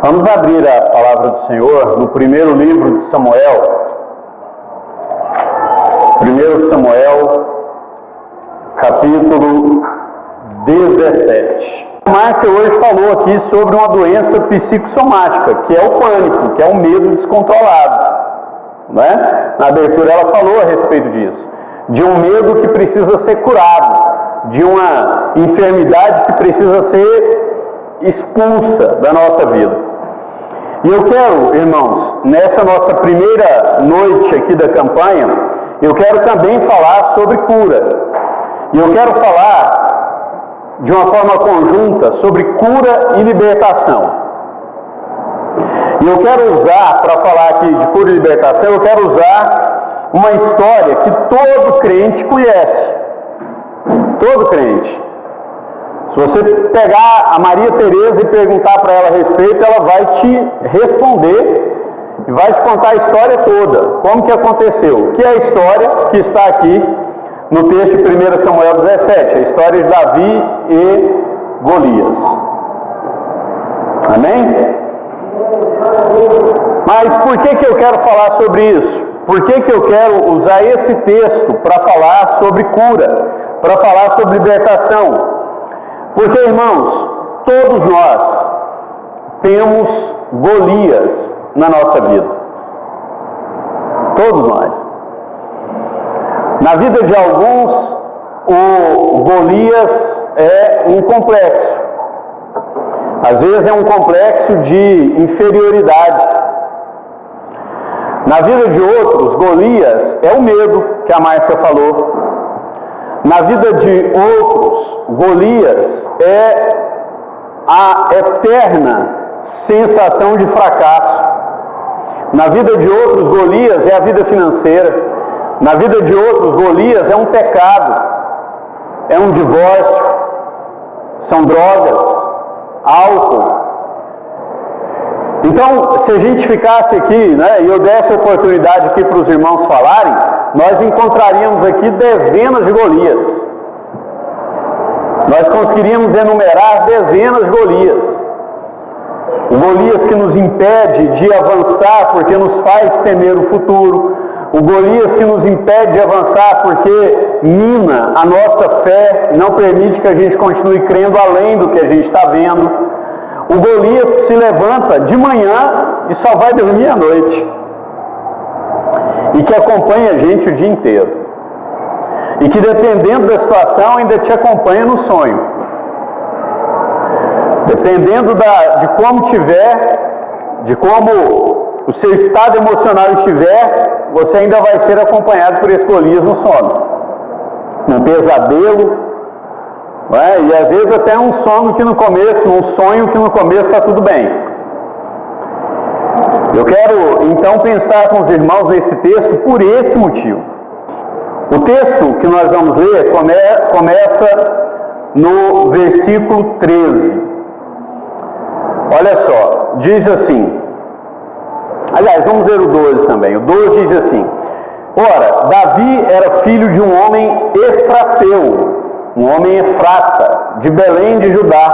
Vamos abrir a palavra do Senhor no primeiro livro de Samuel. 1 Samuel, capítulo 17. A Márcia hoje falou aqui sobre uma doença psicossomática, que é o pânico, que é o medo descontrolado. Né? Na abertura ela falou a respeito disso. De um medo que precisa ser curado, de uma enfermidade que precisa ser expulsa da nossa vida. E eu quero, irmãos, nessa nossa primeira noite aqui da campanha, eu quero também falar sobre cura. E eu quero falar de uma forma conjunta sobre cura e libertação. E eu quero usar, para falar aqui de cura e libertação, eu quero usar uma história que todo crente conhece. Todo crente. Se você pegar a Maria Tereza e perguntar para ela a respeito, ela vai te responder e vai te contar a história toda, como que aconteceu, que é a história que está aqui no texto de 1 Samuel 17, a história de Davi e Golias. Amém? Mas por que eu quero falar sobre isso? Por que eu quero usar esse texto para falar sobre cura, para falar sobre libertação? Porque, irmãos, todos nós temos Golias na nossa vida. Todos nós. Na vida de alguns, o Golias é um complexo. Às vezes é um complexo de inferioridade. Na vida de outros, Golias é o medo, que a Márcia falou. Na vida de outros, Golias é a eterna sensação de fracasso. Na vida de outros, Golias é a vida financeira. Na vida de outros, Golias é um pecado, é um divórcio, são drogas, álcool. Então, se a gente ficasse aqui, né, e eu desse a oportunidade aqui para os irmãos falarem, nós encontraríamos aqui dezenas de Golias. Nós conseguiríamos enumerar dezenas de Golias. O Golias que nos impede de avançar porque nos faz temer o futuro. O Golias que nos impede de avançar porque mina a nossa fé, não permite que a gente continue crendo além do que a gente está vendo. O Golias que se levanta de manhã e só vai dormir à noite. E que acompanha a gente o dia inteiro. E que dependendo da situação ainda te acompanha no sonho. Dependendo de como tiver, de como o seu estado emocional estiver, você ainda vai ser acompanhado por esse Golias no sono. Um pesadelo, né? E às vezes até um sonho que no começo está tudo bem. Eu quero então pensar com os irmãos nesse texto por esse motivo. O texto que nós vamos ler começa no versículo 13. Olha só, diz assim. Aliás, vamos ver o 12 também. O 12 diz assim: Ora, Davi era filho de um homem efrateu, um homem efrata, de Belém de Judá,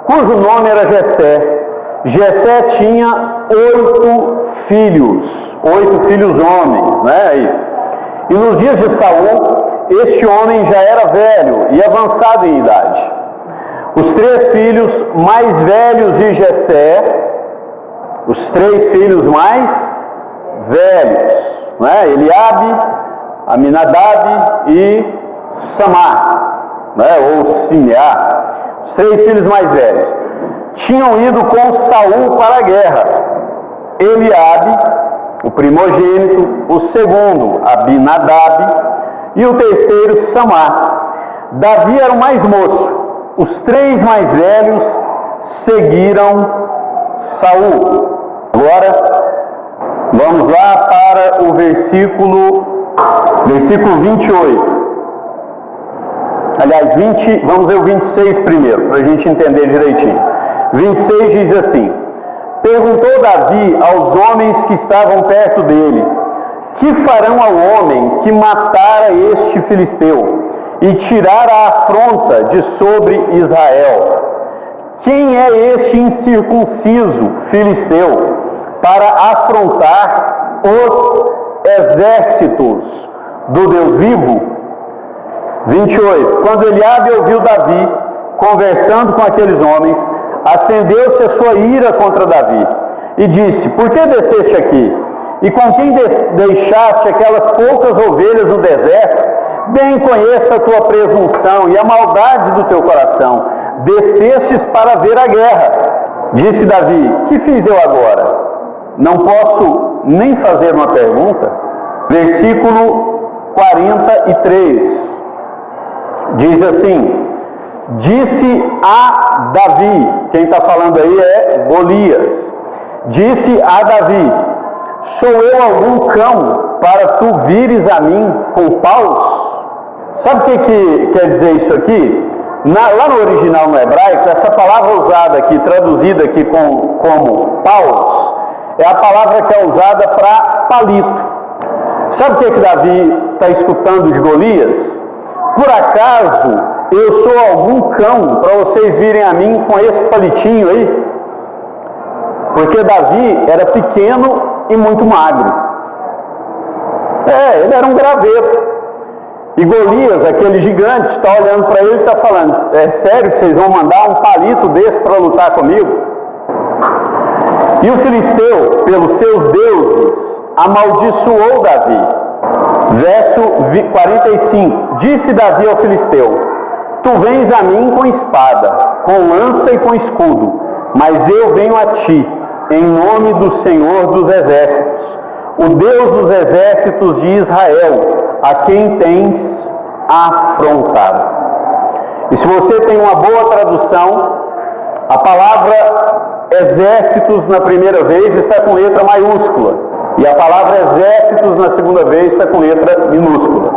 cujo nome era Jessé. Jessé tinha 8 filhos homens, né? E nos dias de Saul, este homem já era velho e avançado em idade. Os 3 filhos mais velhos de Jessé, os 3 filhos mais velhos, né? Eliabe, Aminadab e Samar, né? Ou Simeá, os 3 filhos mais velhos, tinham ido com Saul para a guerra. Eliabe, o primogênito, o segundo, Abinadab, e o terceiro, Samar. Davi era o mais moço. Os 3 mais velhos seguiram Saul. Agora, vamos lá para o versículo 28. Aliás, vamos ver o 26 primeiro, para a gente entender direitinho. 26 diz assim: Perguntou Davi aos homens que estavam perto dele: Que farão ao homem que matara este filisteu? e tirar a afronta de sobre Israel. Quem é este incircunciso filisteu para afrontar os exércitos do Deus vivo? 28. Quando Eliabe ouviu Davi conversando com aqueles homens, acendeu-se a sua ira contra Davi e disse: por que desceste aqui? E com quem deixaste aquelas poucas ovelhas no deserto? Bem conheço a tua presunção e a maldade do teu coração. Descestes para ver a guerra. Disse Davi: que fiz eu agora? Não posso nem fazer uma pergunta? Versículo 43 diz assim: disse a Davi, quem está falando aí é Golias, disse a Davi: sou eu algum cão para tu vires a mim com paus? Sabe o que quer dizer isso aqui? Lá no original no hebraico, essa palavra usada aqui, traduzida aqui como paus, é a palavra que é usada para palito. Sabe o que Davi está escutando de Golias? Por acaso eu sou algum cão para vocês virem a mim com esse palitinho aí? Porque Davi era pequeno e muito magro. Ele era um graveto. E Golias, aquele gigante, está olhando para ele e está falando: é sério que vocês vão mandar um palito desse para lutar comigo? E o filisteu, pelos seus deuses, amaldiçoou Davi. Verso 45. Disse Davi ao filisteu: tu vens a mim com espada, com lança e com escudo, mas eu venho a ti em nome do Senhor dos exércitos, o Deus dos exércitos de Israel, a quem tens afrontado. E se você tem uma boa tradução, a palavra exércitos na primeira vez está com letra maiúscula, e a palavra exércitos na segunda vez está com letra minúscula.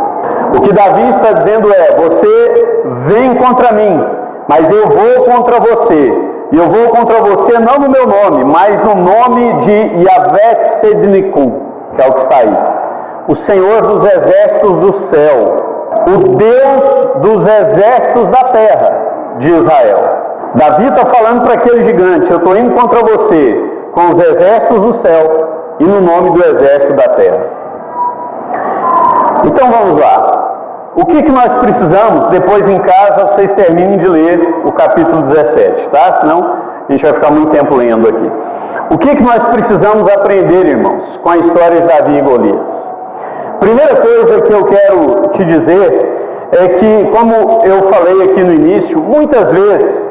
O que Davi está dizendo é: você vem contra mim, mas eu vou contra você. E eu vou contra você não no meu nome, mas no nome de Yahvé Sedniku, que é o que está aí. O Senhor dos exércitos do céu, o Deus dos exércitos da terra de Israel. Davi está falando para aquele gigante: eu estou indo contra você com os exércitos do céu e no nome do exército da terra. Então vamos lá. O que nós precisamos? Depois em casa vocês terminem de ler o capítulo 17, tá? Senão a gente vai ficar muito tempo lendo aqui. O que nós precisamos aprender, irmãos, com a história de Davi e Golias? Primeira coisa que eu quero te dizer é que, como eu falei aqui no início, muitas vezes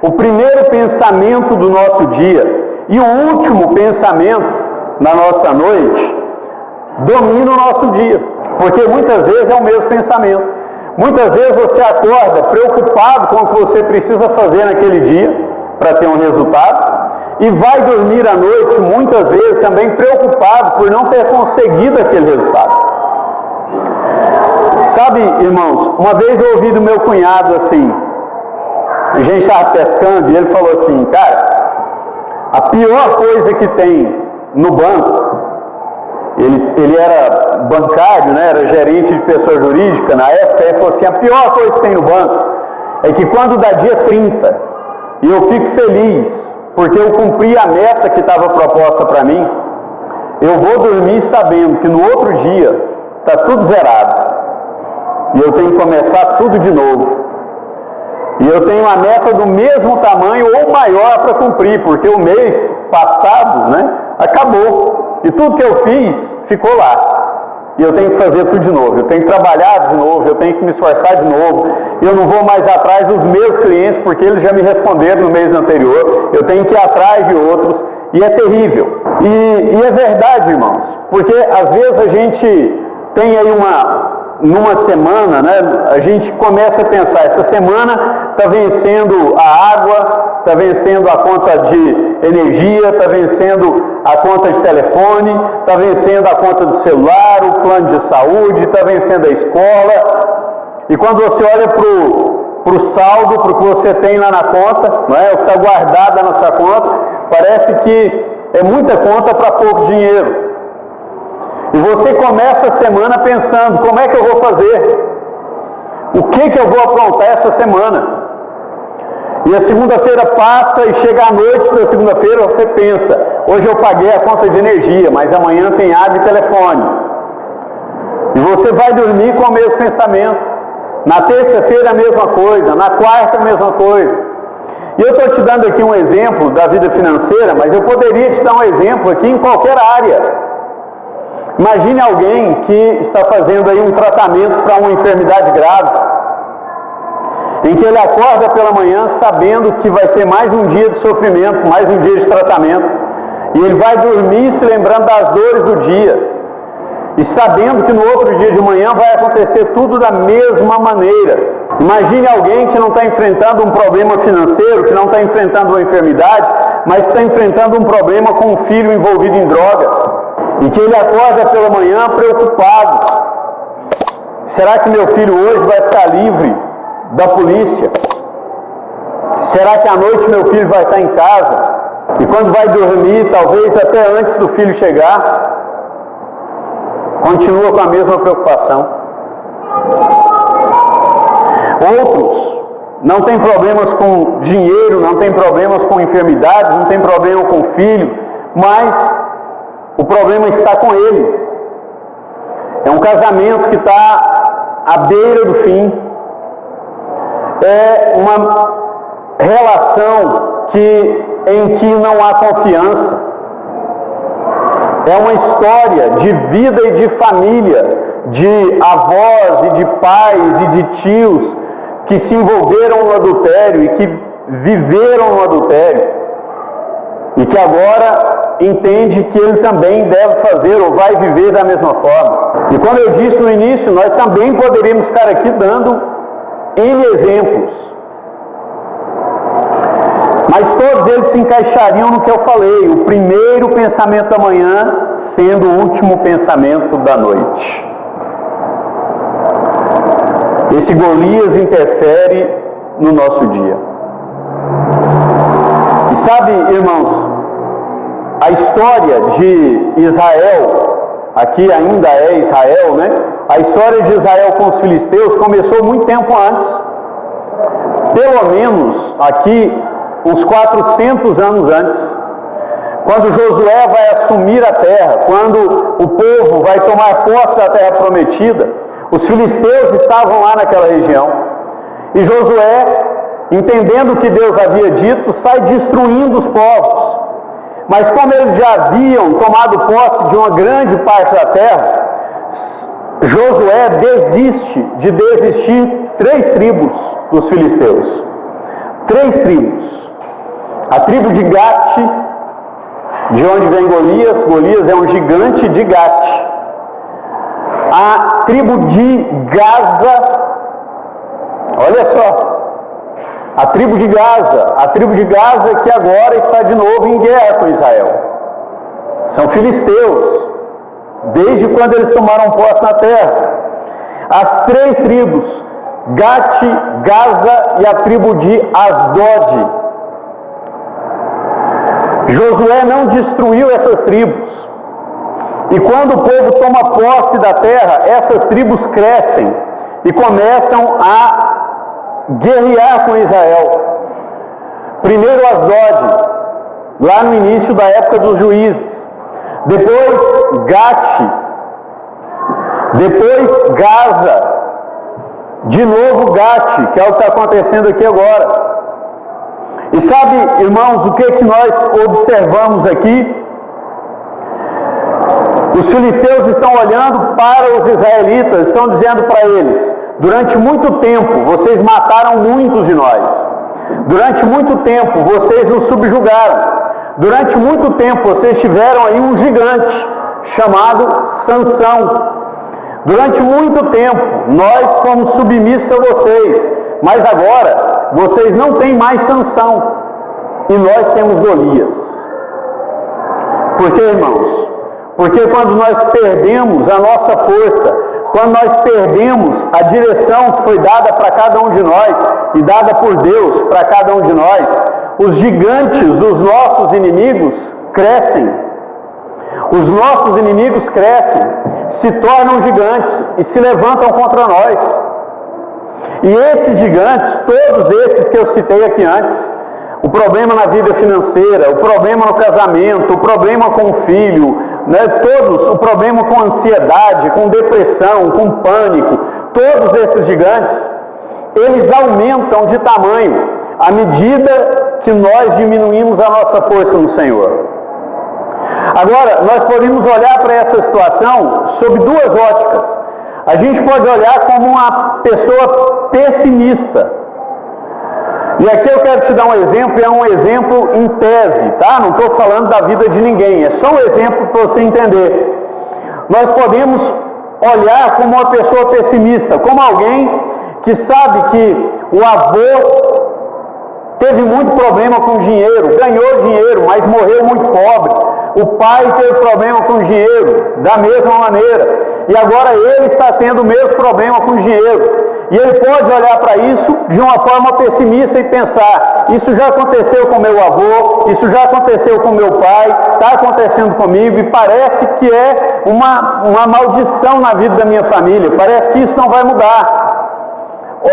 o primeiro pensamento do nosso dia e o último pensamento na nossa noite domina o nosso dia. Porque muitas vezes é o mesmo pensamento. Muitas vezes você acorda preocupado com o que você precisa fazer naquele dia para ter um resultado, e vai dormir à noite muitas vezes também preocupado por não ter conseguido aquele resultado. Sabe, irmãos, uma vez eu ouvi do meu cunhado assim, a gente estava pescando e ele falou assim: cara, a pior coisa que tem no banco, ele era bancário, né, era gerente de pessoa jurídica na época, ele falou assim: a pior coisa que tem no banco é que quando dá dia 30 e eu fico feliz porque eu cumpri a meta que estava proposta para mim, eu vou dormir sabendo que no outro dia está tudo zerado e eu tenho que começar tudo de novo. E eu tenho uma meta do mesmo tamanho ou maior para cumprir, porque o mês passado, né, acabou. E tudo que eu fiz ficou lá. E eu tenho que fazer tudo de novo. Eu tenho que trabalhar de novo, eu tenho que me esforçar de novo. Eu não vou mais atrás dos meus clientes, porque eles já me responderam no mês anterior. Eu tenho que ir atrás de outros. E é terrível. E é verdade, irmãos. Porque às vezes a gente tem aí numa semana, né, a gente começa a pensar: essa semana está vencendo a água, está vencendo a conta de energia, está vencendo a conta de telefone, está vencendo a conta do celular, o plano de saúde, está vencendo a escola. E quando você olha para o saldo, para o que você tem lá na conta, não é, o que está guardado na sua conta, parece que é muita conta para pouco dinheiro. E você começa a semana pensando: como é que eu vou fazer? O que eu vou aprontar essa semana? E a segunda-feira passa e chega à noite da segunda-feira, você pensa, hoje eu paguei a conta de energia, mas amanhã tem água e telefone. E você vai dormir com o mesmo pensamento. Na terça-feira a mesma coisa, na quarta a mesma coisa. E eu estou te dando aqui um exemplo da vida financeira, mas eu poderia te dar um exemplo aqui em qualquer área. Imagine alguém que está fazendo aí um tratamento para uma enfermidade grave, em que ele acorda pela manhã sabendo que vai ser mais um dia de sofrimento, mais um dia de tratamento, e ele vai dormir se lembrando das dores do dia, e sabendo que no outro dia de manhã vai acontecer tudo da mesma maneira. Imagine alguém que não está enfrentando um problema financeiro, que não está enfrentando uma enfermidade, mas está enfrentando um problema com um filho envolvido em drogas, e que ele acorda pela manhã preocupado. Será que meu filho hoje vai ficar livre da polícia? Será que à noite meu filho vai estar em casa? E quando vai dormir, talvez até antes do filho chegar, continua com a mesma preocupação. Outros não têm problemas com dinheiro, não têm problemas com enfermidades, não têm problema com filho, mas o problema está com ele. É um casamento que está à beira do fim. É uma relação em que não há confiança. É uma história de vida e de família, de avós e de pais e de tios que se envolveram no adultério e que viveram no adultério, e que agora entende que ele também deve fazer ou vai viver da mesma forma. E como eu disse no início, nós também poderíamos ficar aqui dando N exemplos, mas todos eles se encaixariam no que eu falei: o primeiro pensamento da manhã sendo o último pensamento da noite. Esse Golias interfere no nosso dia. E sabe, irmãos, a história de Israel, aqui ainda é Israel, né? A história de Israel com os filisteus começou muito tempo antes. Pelo menos aqui, uns 400 anos antes. Quando Josué vai assumir a terra, quando o povo vai tomar posse da terra prometida, os filisteus estavam lá naquela região. E Josué, entendendo o que Deus havia dito, sai destruindo os povos. Mas como eles já haviam tomado posse de uma grande parte da terra, Josué desiste de desistir 3 tribos dos filisteus. 3 tribos. A tribo de Gat, de onde vem Golias. Golias é um gigante de Gat. A tribo de Gaza, olha só, a tribo de Gaza que agora está de novo em guerra com Israel. São filisteus, desde quando eles tomaram posse na terra. As 3 tribos, Gat, Gaza e a tribo de Asdod. Josué não destruiu essas tribos. E quando o povo toma posse da terra, essas tribos crescem e começam a guerrear com Israel. Primeiro Asdod, lá no início da época dos juízes. Depois Gat. Depois Gaza. De novo Gat, que é o que está acontecendo aqui agora. E sabe, irmãos, o que nós observamos aqui? Os filisteus estão olhando para os israelitas, estão dizendo para eles: durante muito tempo vocês mataram muitos de nós. Durante muito tempo vocês nos subjugaram. Durante muito tempo vocês tiveram aí um gigante chamado Sansão. Durante muito tempo nós fomos submissos a vocês, mas agora vocês não têm mais Sansão e nós temos Golias. Por quê, irmãos? Porque quando nós perdemos a nossa força, quando nós perdemos a direção que foi dada para cada um de nós e dada por Deus para cada um de nós, os gigantes dos nossos inimigos crescem. Os nossos inimigos crescem, se tornam gigantes e se levantam contra nós. E esses gigantes, todos esses que eu citei aqui antes, o problema na vida financeira, o problema no casamento, o problema com o filho, né, todos, o problema com ansiedade, com depressão, com pânico, todos esses gigantes, eles aumentam de tamanho à medida que nós diminuímos a nossa força no Senhor. Agora, nós podemos olhar para essa situação sob duas óticas. A gente pode olhar como uma pessoa pessimista. E aqui eu quero te dar um exemplo, é um exemplo em tese, tá? Não estou falando da vida de ninguém, é só um exemplo para você entender. Nós podemos olhar como uma pessoa pessimista, como alguém que sabe que o avô teve muito problema com dinheiro, ganhou dinheiro, mas morreu muito pobre. O pai teve problema com dinheiro, da mesma maneira. E agora ele está tendo o mesmo problema com dinheiro. E ele pode olhar para isso de uma forma pessimista e pensar: isso já aconteceu com meu avô, isso já aconteceu com meu pai, está acontecendo comigo, e parece que é uma maldição na vida da minha família, parece que isso não vai mudar.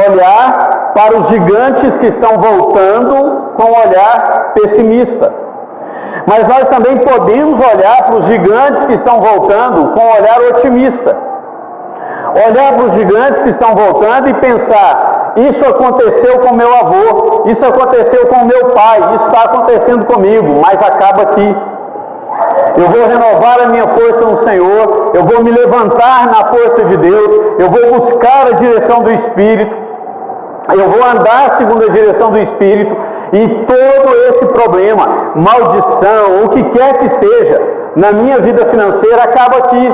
Olhar para os gigantes que estão voltando com um olhar pessimista. Mas nós também podemos olhar para os gigantes que estão voltando com um olhar otimista. Olhar para os gigantes que estão voltando e pensar: isso aconteceu com meu avô, isso aconteceu com meu pai, isso está acontecendo comigo, mas acaba aqui. Eu vou renovar a minha força no Senhor, eu vou me levantar na força de Deus, eu vou buscar a direção do Espírito, eu vou andar segundo a direção do Espírito, e todo esse problema, maldição, o que quer que seja, na minha vida financeira, acaba aqui.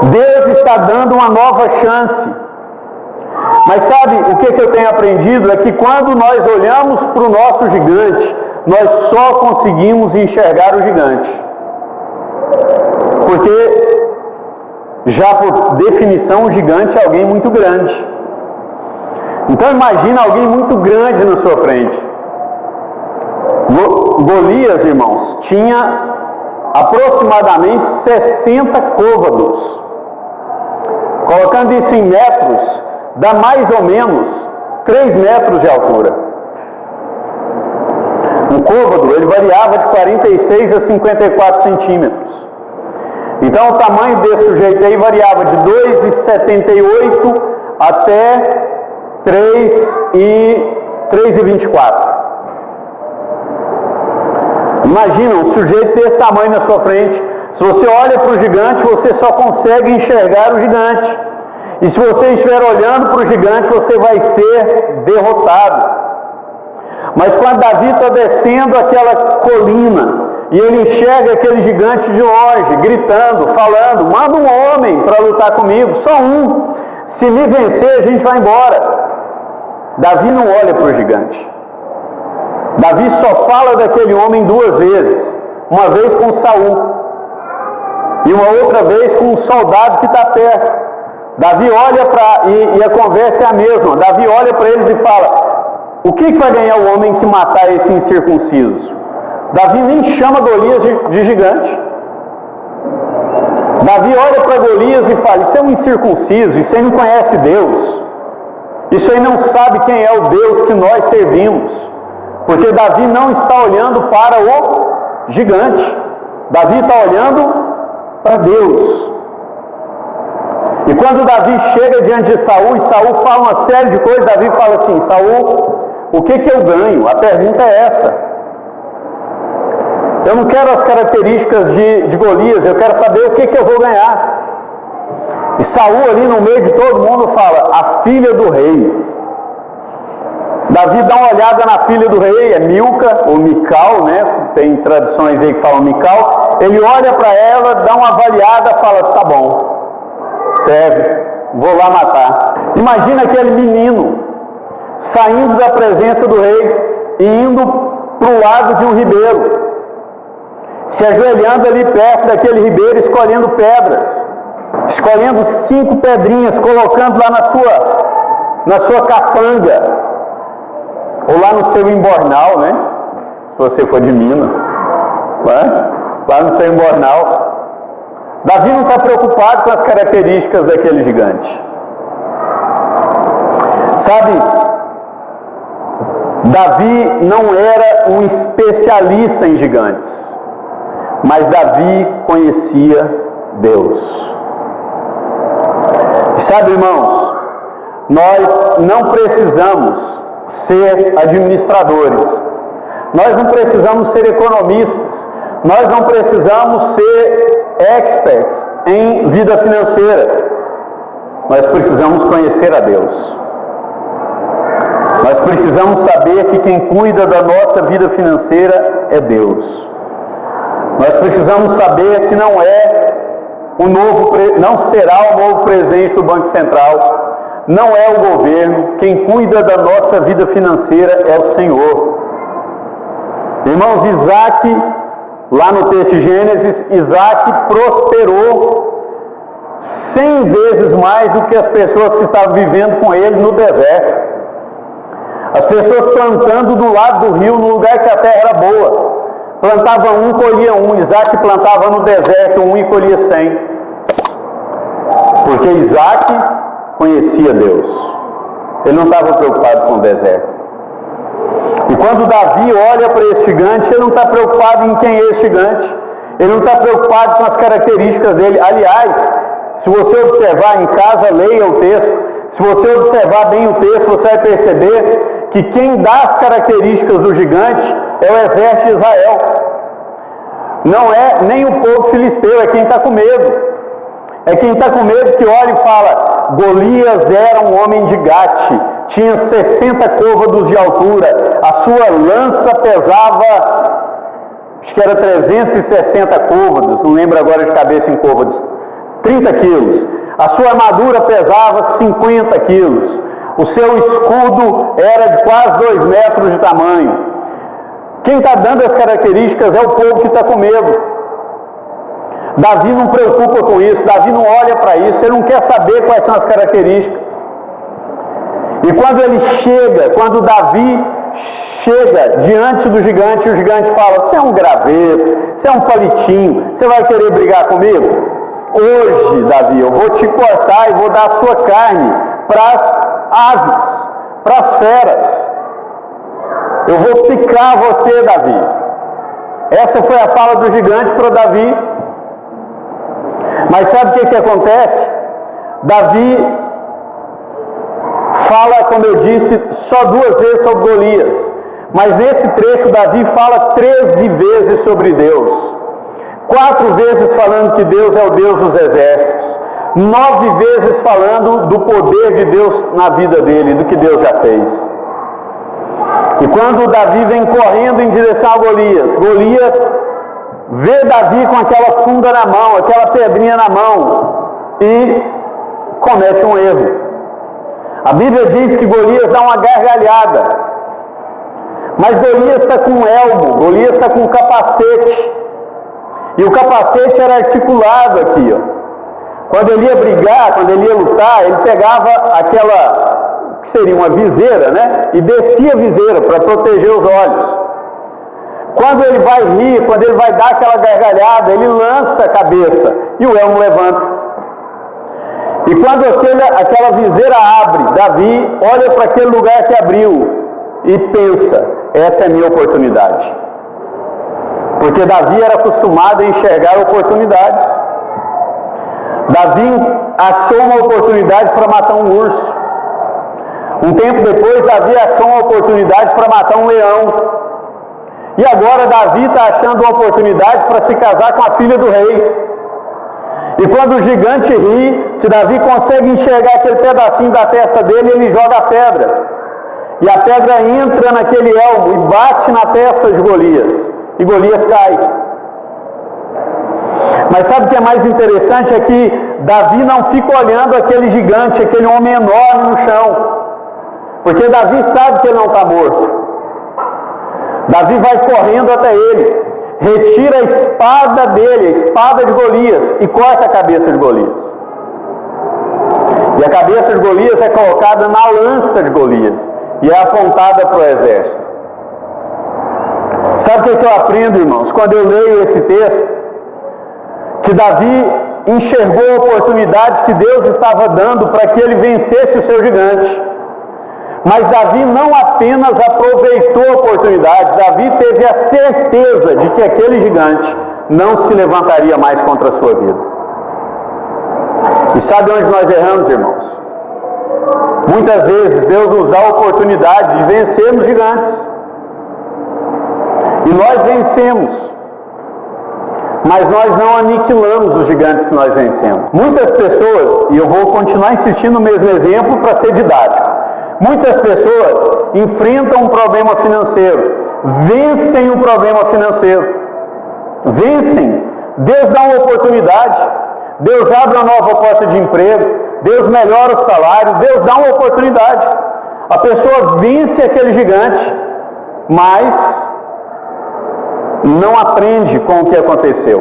Deus está dando uma nova chance. Mas sabe o que eu tenho aprendido? É que quando nós olhamos para o nosso gigante, nós só conseguimos enxergar o gigante. Porque, já por definição, o gigante é alguém muito grande. Então imagina alguém muito grande na sua frente. Golias, irmãos, tinha aproximadamente 60 côvados. Colocando isso em metros, dá mais ou menos 3 metros de altura. Um côvado, ele variava de 46 a 54 centímetros. Então o tamanho desse sujeito aí variava de 2,78 até 3,24. Imagina um sujeito desse tamanho na sua frente. Se você olha para o gigante, você só consegue enxergar o gigante. E se você estiver olhando para o gigante, você vai ser derrotado. Mas quando Davi está descendo aquela colina, e ele enxerga aquele gigante de longe, gritando, falando: manda um homem para lutar comigo, só um. Se me vencer, a gente vai embora. Davi não olha para o gigante. Davi só fala daquele homem 2 vezes. Uma vez com Saul e uma outra vez com um soldado que está perto. Davi olha para... E a conversa é a mesma. Davi olha para eles e fala: o que vai ganhar o homem que matar esse incircunciso? Davi nem chama Golias de gigante. Davi olha para Golias e fala: isso é um incircunciso, isso aí não conhece Deus. Isso aí não sabe quem é o Deus que nós servimos. Porque Davi não está olhando para o gigante. Davi está olhando para Deus. E quando Davi chega diante de Saul, e Saul fala uma série de coisas, Davi fala assim: Saul, o que eu ganho? A pergunta é essa. Eu não quero as características de Golias, eu quero saber o que eu vou ganhar. E Saul ali no meio de todo mundo fala: a filha do rei. Davi dá uma olhada na filha do rei, é Milca, ou Mical, né? Tem traduções aí que falam Mical. Ele olha para ela, dá uma avaliada, fala: tá bom, serve, vou lá matar. Imagina aquele menino saindo da presença do rei e indo para o lado de um ribeiro, se ajoelhando ali perto daquele ribeiro, escolhendo pedras, escolhendo 5 pedrinhas, colocando lá na sua capanga, ou lá no seu embornal, né? Se você for de Minas, lá no seu embornal. Davi não está preocupado com as características daquele gigante. Sabe, Davi não era um especialista em gigantes, mas Davi conhecia Deus. E sabe, irmãos, nós não precisamos ser administradores, nós não precisamos ser economistas, nós não precisamos ser experts em vida financeira, nós precisamos conhecer a Deus. Nós precisamos saber que quem cuida da nossa vida financeira é Deus. Nós precisamos saber que não será o novo presidente do Banco Central, não é o governo, quem cuida da nossa vida financeira é o Senhor. Irmãos, Isaac, lá no texto de Gênesis, Isaac prosperou 100 vezes mais do que as pessoas que estavam vivendo com ele no deserto. As pessoas plantando do lado do rio, no lugar que a terra era boa. Plantava um, colhia um. Isaac plantava no deserto um e colhia 100. Porque Isaac conhecia Deus. Ele não estava preocupado com o deserto. E quando Davi olha para esse gigante, ele não está preocupado em quem é esse gigante. Ele não está preocupado com as características dele. Aliás, se você observar em casa, leia o texto. Se você observar bem o texto, você vai perceber que quem dá as características do gigante é o exército de Israel. Não é nem o povo filisteu, é quem está com medo. É quem está com medo que olha e fala: Golias era um homem de Gate, tinha 60 côvados de altura, a sua lança pesava, acho que era 360 côvados, não lembro agora de cabeça em côvados, 30 quilos. A sua armadura pesava 50 quilos. O seu escudo era de quase 2 metros de tamanho. Quem está dando as características é o povo que está com medo. Davi não preocupa com isso, Davi não olha para isso, ele não quer saber quais são as características. E quando Davi chega diante do gigante, o gigante fala: você é um graveto, você é um palitinho, você vai querer brigar comigo? Hoje, Davi, eu vou te cortar e vou dar a sua carne para as aves, para as feras. Eu vou picar você, Davi. Essa foi a fala do gigante para Davi. Mas sabe o que acontece? Davi fala, como eu disse, só 2 vezes sobre Golias. Mas nesse trecho, Davi fala 13 vezes sobre Deus. 4 vezes falando que Deus é o Deus dos exércitos. 9 vezes falando do poder de Deus na vida dele, do que Deus já fez. E quando Davi vem correndo em direção a Golias, Golias vê Davi com aquela funda na mão, aquela pedrinha na mão, e comete um erro. A Bíblia diz que Golias dá uma gargalhada, mas Golias está com um elmo, Golias está com um capacete, e o capacete era articulado aqui, ó. Quando ele ia brigar, quando ele ia lutar, ele pegava aquela, que seria uma viseira, né? E descia a viseira para proteger os olhos. Quando ele vai rir, quando ele vai dar aquela gargalhada, ele lança a cabeça e o elmo levanta. E quando aquela viseira abre, Davi olha para aquele lugar que abriu e pensa: essa é a minha oportunidade. Porque Davi era acostumado a enxergar oportunidades. Davi achou uma oportunidade para matar um urso. Um tempo depois, Davi achou uma oportunidade para matar um leão. E agora Davi está achando uma oportunidade para se casar com a filha do rei. E quando o gigante ri, que Davi consegue enxergar aquele pedacinho da testa dele, ele joga a pedra. E a pedra entra naquele elmo e bate na testa de Golias. E Golias cai. Mas sabe o que é mais interessante? É que Davi não fica olhando aquele gigante, aquele homem enorme no chão. Porque Davi sabe que ele não está morto. Davi vai correndo até ele, retira a espada dele, a espada de Golias, e corta a cabeça de Golias. E a cabeça de Golias é colocada na lança de Golias e é apontada para o exército. Sabe o que eu aprendo, irmãos, quando eu leio esse texto? Que Davi enxergou a oportunidade que Deus estava dando para que ele vencesse o seu gigante. Mas Davi não apenas aproveitou a oportunidade, Davi teve a certeza de que aquele gigante não se levantaria mais contra a sua vida. E sabe onde nós erramos, irmãos? Muitas vezes Deus nos dá a oportunidade de vencermos gigantes. E nós vencemos. Mas nós não aniquilamos os gigantes que nós vencemos. Muitas pessoas, e eu vou continuar insistindo no mesmo exemplo para ser didático, muitas pessoas enfrentam um problema financeiro, vencem o problema financeiro, vencem. Deus dá uma oportunidade, Deus abre uma nova porta de emprego, Deus melhora o salário, Deus dá uma oportunidade. A pessoa vence aquele gigante, mas não aprende com o que aconteceu.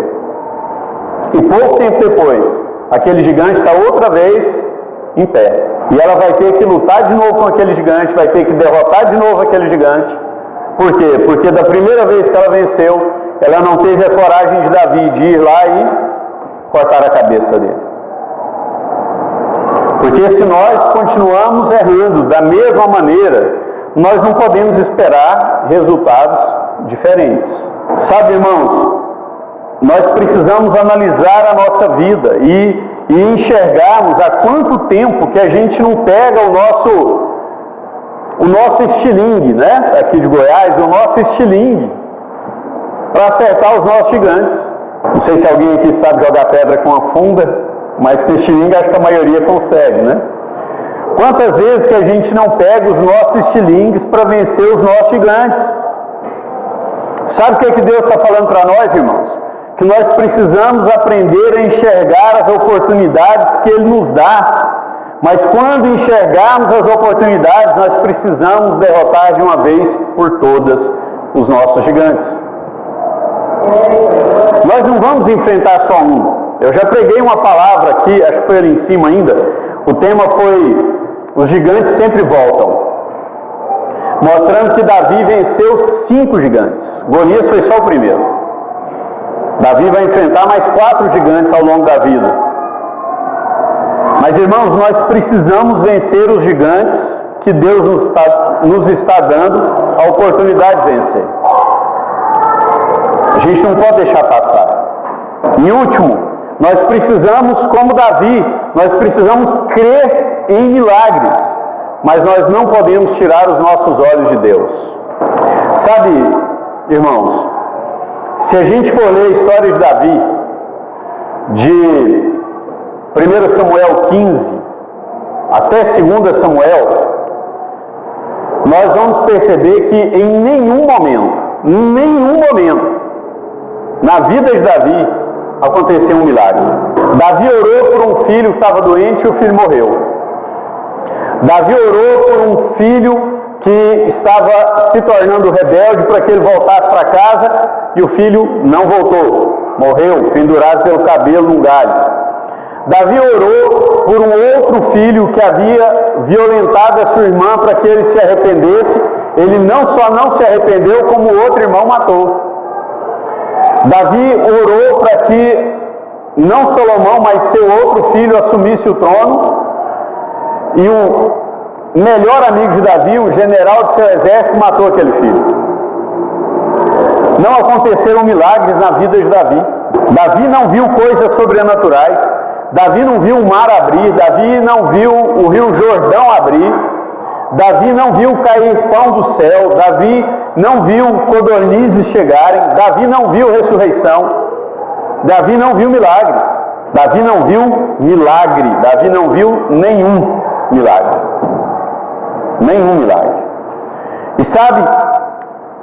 E pouco tempo depois, aquele gigante está outra vez em pé. E ela vai ter que lutar de novo com aquele gigante, vai ter que derrotar de novo aquele gigante. Por quê? Porque da primeira vez que ela venceu, ela não teve a coragem de Davi de ir lá e cortar a cabeça dele. Porque se nós continuamos errando da mesma maneira, nós não podemos esperar resultados diferentes. Sabe, irmãos, nós precisamos analisar a nossa vida e enxergarmos há quanto tempo que a gente não pega o nosso estilingue, né? Aqui de Goiás, o nosso estilingue, para acertar os nossos gigantes. Não sei se alguém aqui sabe jogar pedra com a funda, mas com estilingue acho que a maioria consegue, né? Quantas vezes que a gente não pega os nossos estilingues para vencer os nossos gigantes? Sabe o que Deus está falando para nós, irmãos? Que nós precisamos aprender a enxergar as oportunidades que Ele nos dá. Mas quando enxergarmos as oportunidades, nós precisamos derrotar de uma vez por todas os nossos gigantes. Nós não vamos enfrentar só um. Eu já preguei uma palavra aqui, acho que foi ali em cima ainda. O tema foi: os gigantes sempre voltam. Mostrando que Davi venceu 5 gigantes. Golias foi só o primeiro. Davi vai enfrentar mais 4 gigantes ao longo da vida. Mas, irmãos, nós precisamos vencer os gigantes que Deus nos está dando a oportunidade de vencer. A gente não pode deixar passar. E último, nós precisamos, como Davi, nós precisamos crer em milagres. Mas nós não podemos tirar os nossos olhos de Deus. Sabe, irmãos, se a gente for ler a história de Davi, de 1 Samuel 15 até 2 Samuel, nós vamos perceber que em nenhum momento, na vida de Davi, aconteceu um milagre. Davi orou por um filho que estava doente e o filho morreu. Davi orou por um filho que estava se tornando rebelde para que ele voltasse para casa e o filho não voltou, morreu, pendurado pelo cabelo num galho. Davi orou por um outro filho que havia violentado a sua irmã para que ele se arrependesse. Ele não só não se arrependeu, como o outro irmão matou. Davi orou para que não Salomão, mas seu outro filho assumisse o trono. E o melhor amigo de Davi, o general de seu exército, matou aquele filho. Não aconteceram milagres na vida de Davi. Davi não viu coisas sobrenaturais. Davi não viu o mar abrir. Davi não viu o rio Jordão abrir. Davi não viu cair pão do céu. Davi não viu codornizes chegarem. Davi não viu ressurreição. Davi não viu milagres. Davi não viu milagre. Davi não viu nenhum milagre. Nenhum milagre. E sabe,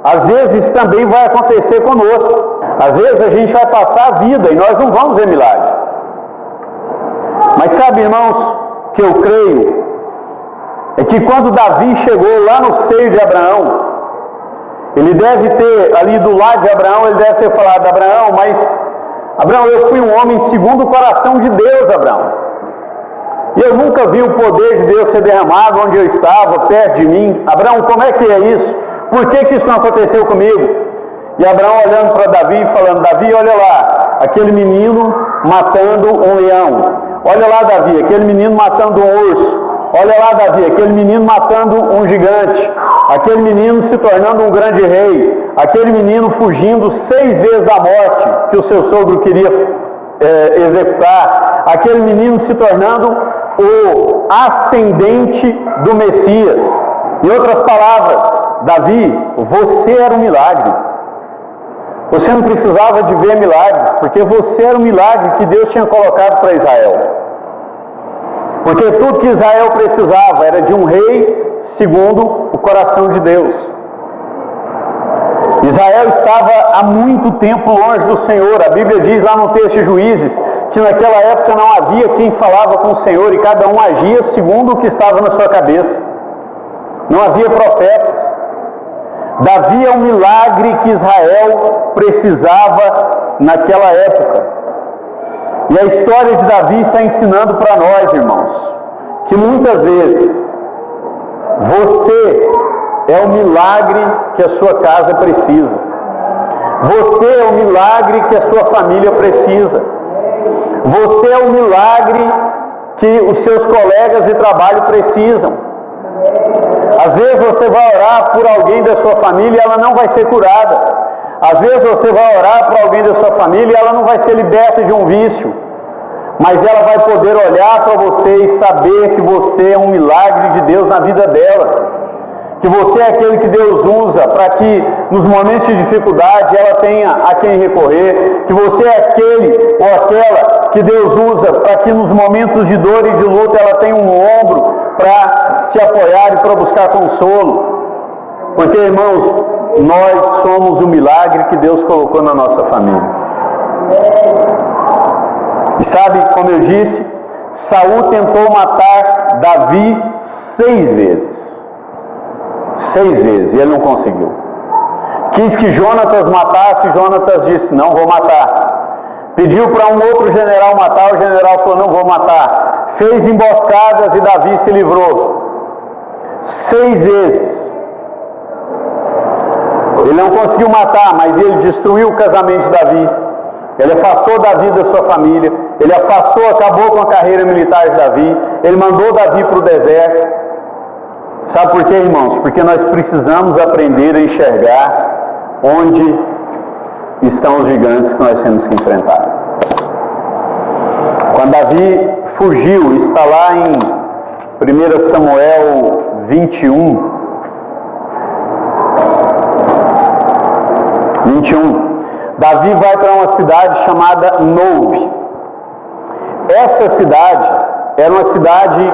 às vezes também vai acontecer conosco. Às vezes a gente vai passar a vida e nós não vamos ver milagre. Mas sabe, irmãos, que eu creio é que quando Davi chegou lá no seio de Abraão, ele deve ter, ali do lado de Abraão, ele deve ter falado: Abraão, mas Abraão, eu fui um homem segundo o coração de Deus, Abraão. E eu nunca vi o poder de Deus ser derramado onde eu estava, perto de mim. Abraão, como é que é isso? Por que isso não aconteceu comigo? E Abraão olhando para Davi e falando: Davi, olha lá, aquele menino matando um leão. Olha lá, Davi, aquele menino matando um urso. olha lá Davi, aquele menino matando um gigante, aquele menino se tornando um grande rei, aquele menino fugindo 6 vezes da morte que o seu sogro queria executar, aquele menino se tornando o ascendente do Messias. Em outras palavras, Davi, você era um milagre. Você não precisava de ver milagres, porque você era um milagre que Deus tinha colocado para Israel. Porque tudo que Israel precisava era de um rei segundo o coração de Deus. Israel estava há muito tempo longe do Senhor. A Bíblia diz lá no texto de Juízes que naquela época não havia quem falava com o Senhor e cada um agia segundo o que estava na sua cabeça. Não havia profetas. Davi é um milagre que Israel precisava naquela época. E a história de Davi está ensinando para nós, irmãos, que muitas vezes você é o milagre que a sua casa precisa. Você é o milagre que a sua família precisa. Você é o milagre que os seus colegas de trabalho precisam. Às vezes você vai orar por alguém da sua família e ela não vai ser curada. Às vezes você vai orar por alguém da sua família e ela não vai ser liberta de um vício. Mas ela vai poder olhar para você e saber que você é um milagre de Deus na vida dela. Que você é aquele que Deus usa para que nos momentos de dificuldade ela tenha a quem recorrer. Que você é aquele ou aquela que Deus usa para que nos momentos de dor e de luta ela tenha um ombro para se apoiar e para buscar consolo. Porque, irmãos, nós somos o milagre que Deus colocou na nossa família. E sabe, como eu disse, Saul tentou matar Davi 6 vezes. 6 vezes, e ele não conseguiu. Quis que Jonatas matasse, Jonatas disse, não vou matar. Pediu para um outro general matar, o general falou, não vou matar. Fez emboscadas e Davi se livrou. 6 vezes. Ele não conseguiu matar, mas ele destruiu o casamento de Davi. Ele afastou Davi da sua família. Ele afastou, acabou com a carreira militar de Davi. Ele mandou Davi para o deserto. Sabe por quê, irmãos? Porque nós precisamos aprender a enxergar onde estão os gigantes que nós temos que enfrentar. Quando Davi fugiu, está lá em 1 Samuel 21. Davi vai para uma cidade chamada Nob. Essa cidade era uma cidade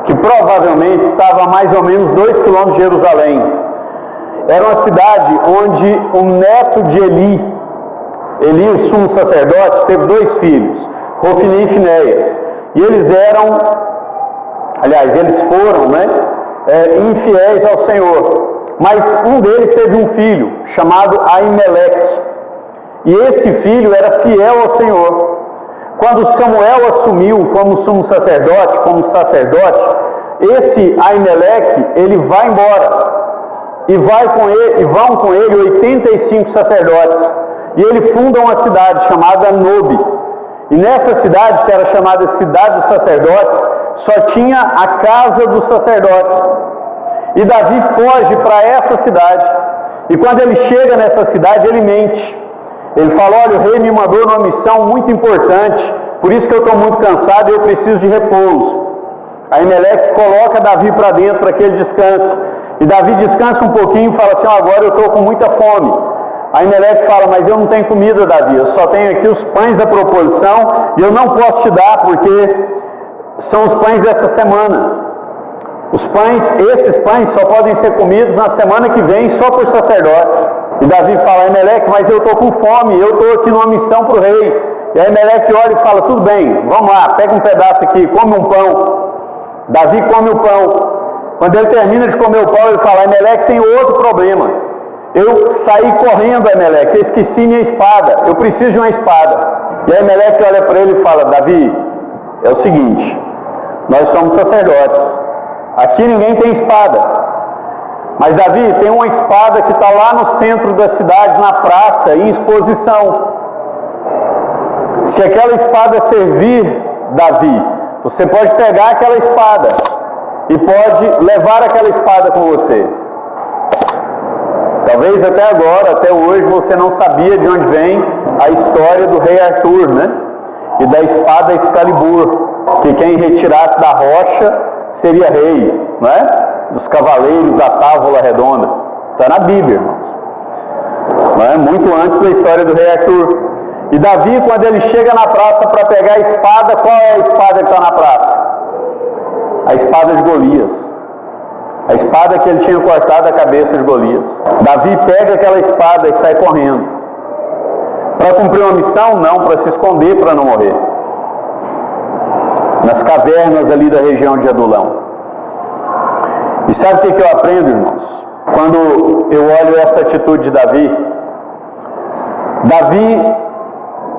que provavelmente estava a mais ou menos 2 quilômetros de Jerusalém. Era uma cidade onde o neto de Eli, o sumo sacerdote, teve 2 filhos, Hofni e Finéias. E eles foram infiéis ao Senhor. Mas um deles teve um filho, chamado Aimeleque. E esse filho era fiel ao Senhor. Quando Samuel assumiu como sumo sacerdote, esse Aimeleque, ele vai embora. E vão com ele 85 sacerdotes. E ele funda uma cidade chamada Nob. E nessa cidade, que era chamada Cidade dos Sacerdotes, só tinha a casa dos sacerdotes. E Davi foge para essa cidade. E quando ele chega nessa cidade, ele mente. Ele fala, olha, o rei me mandou numa missão muito importante, por isso que eu estou muito cansado e eu preciso de repouso. Aimeleque coloca Davi para dentro para que ele descanse. E Davi descansa um pouquinho e fala assim, agora eu estou com muita fome. Aimeleque fala, mas eu não tenho comida, Davi, eu só tenho aqui os pães da proposição e eu não posso te dar porque são os pães dessa semana. Esses pães só podem ser comidos na semana que vem só por sacerdotes. E Davi fala, Aimeleque, mas eu estou com fome, eu estou aqui numa missão para o rei. E Aimeleque olha e fala, tudo bem, vamos lá, pega um pedaço aqui, come um pão. Davi come o pão. Quando ele termina de comer o pão, ele fala, Aimeleque, tem outro problema. Eu saí correndo, Aimeleque, eu esqueci minha espada, eu preciso de uma espada. E Aimeleque olha para ele e fala, Davi, é o seguinte, nós somos sacerdotes. Aqui ninguém tem espada. Mas Davi, tem uma espada que está lá no centro da cidade, na praça, em exposição. Se aquela espada servir, Davi, Você pode pegar aquela espada e pode levar aquela espada com você. Talvez até agora, até hoje, você não sabia de onde vem a história do rei Arthur, né? E da espada Excalibur, que quem retirasse da rocha seria rei, não é? Dos cavaleiros da Távola Redonda. Está na Bíblia, irmãos. Não é? Muito antes da história do rei Arthur. E Davi, quando ele chega na praça para pegar a espada, qual é a espada que está na praça? A espada de Golias. A espada que ele tinha cortado a cabeça de Golias. Davi pega aquela espada e sai correndo. Para cumprir uma missão? Não, para se esconder, para não morrer. Nas cavernas ali da região de Adulão. E sabe o que eu aprendo, irmãos? Quando eu olho essa atitude de Davi,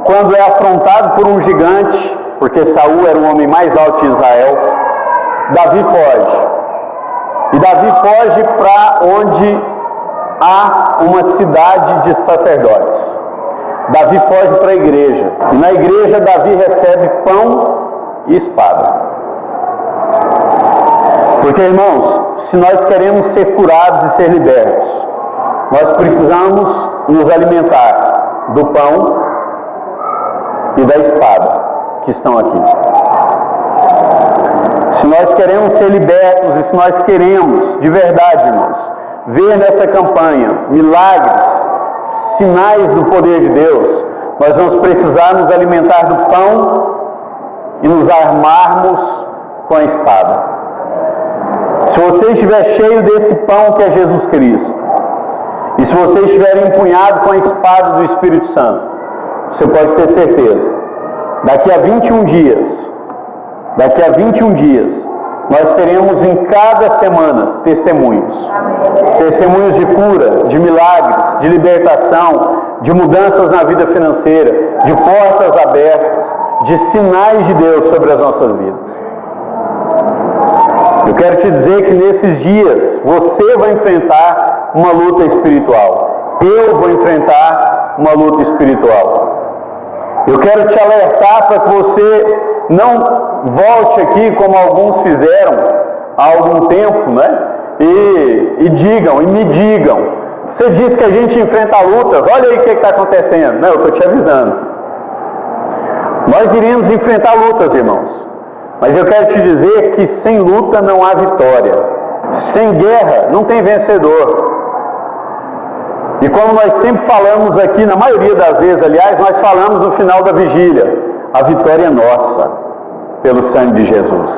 quando é afrontado por um gigante, porque Saul era o homem mais alto de Israel, Davi foge. E Davi foge para onde há uma cidade de sacerdotes. Davi foge para a igreja. E na igreja Davi recebe pão e espada. Porque, irmãos, se nós queremos ser curados e ser libertos, nós precisamos nos alimentar do pão e da espada que estão aqui. Se nós queremos ser libertos e se nós queremos, de verdade, irmãos, ver nessa campanha milagres, sinais do poder de Deus, nós vamos precisar nos alimentar do pão e nos armarmos com a espada. Se você estiver cheio desse pão que é Jesus Cristo, e se você estiver empunhado com a espada do Espírito Santo, você pode ter certeza, daqui a 21 dias, nós teremos em cada semana testemunhos. Testemunhos de cura, de milagres, de libertação, de mudanças na vida financeira, de portas abertas, de sinais de Deus sobre as nossas vidas. Eu quero te dizer que nesses dias você vai enfrentar uma luta espiritual. Eu vou enfrentar uma luta espiritual. Eu quero te alertar para que você não volte aqui como alguns fizeram há algum tempo, né? E me digam. Você diz que a gente enfrenta lutas, olha aí o que está acontecendo. Não, eu estou te avisando. Nós iremos enfrentar lutas, irmãos. Mas eu quero te dizer que sem luta não há vitória. Sem guerra não tem vencedor. E como nós sempre falamos aqui, na maioria das vezes, aliás, nós falamos no final da vigília, a vitória é nossa, pelo sangue de Jesus.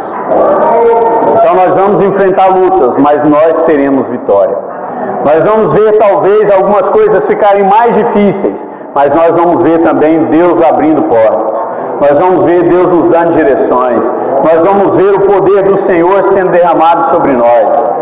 Então nós vamos enfrentar lutas, mas nós teremos vitória. Nós vamos ver talvez algumas coisas ficarem mais difíceis, mas nós vamos ver também Deus abrindo portas. Nós vamos ver Deus nos dando direções. Nós vamos ver o poder do Senhor sendo derramado sobre nós.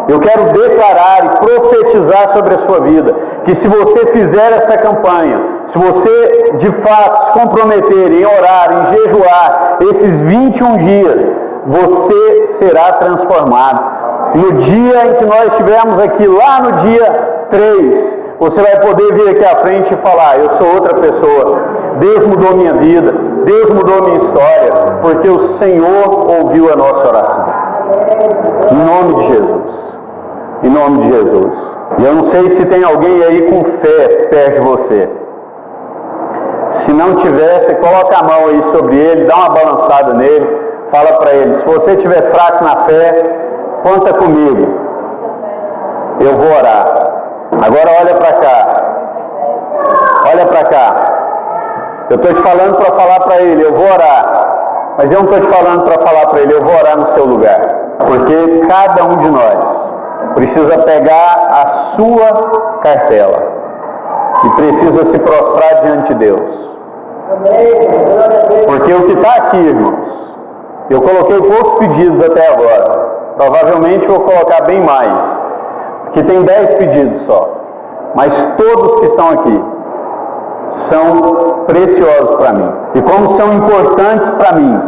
Eu quero declarar e profetizar sobre a sua vida, que se você fizer essa campanha, se você de fato se comprometer em orar, em jejuar esses 21 dias, você será transformado. No dia em que nós estivermos aqui, lá no dia 3, você vai poder vir aqui à frente e falar: eu sou outra pessoa, Deus mudou minha vida, Deus mudou minha história, porque o Senhor ouviu a nossa oração. Em nome de Jesus. Em nome de Jesus. E eu não sei se tem alguém aí com fé perto de você. Se não tiver, você coloca a mão aí sobre ele, dá uma balançada nele, fala para ele: se você estiver fraco na fé, conta comigo, eu vou orar. Agora olha para cá. Olha para cá. Eu estou te falando para falar para ele: eu vou orar. Mas eu não estou te falando para falar para ele: eu vou orar no seu lugar. Porque cada um de nós precisa pegar a sua cartela e precisa se prostrar diante de Deus. Porque o que está aqui, irmãos, eu coloquei poucos pedidos até agora. Provavelmente vou colocar bem mais, porque tem 10 pedidos só. Mas todos que estão aqui são preciosos para mim. E como são importantes para mim,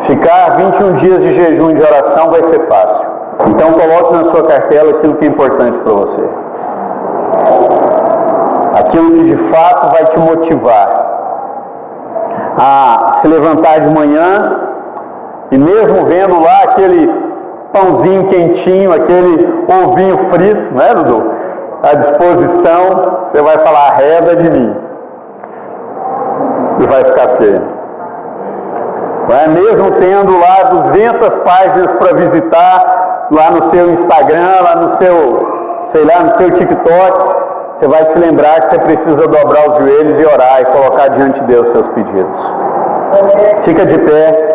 ficar 21 dias de jejum e de oração vai ser fácil. Então coloque na sua cartela aquilo que é importante para você. Aquilo que de fato vai te motivar a se levantar de manhã e mesmo vendo lá aquele pãozinho quentinho, aquele ovinho frito, não é, Dudu? À disposição, você vai falar, arreda de mim. E vai ficar feio. Mesmo tendo lá 200 páginas para visitar, lá no seu Instagram, lá no seu, sei lá, no seu TikTok, você vai se lembrar que você precisa dobrar os joelhos e orar e colocar diante de Deus seus pedidos. Fica de pé.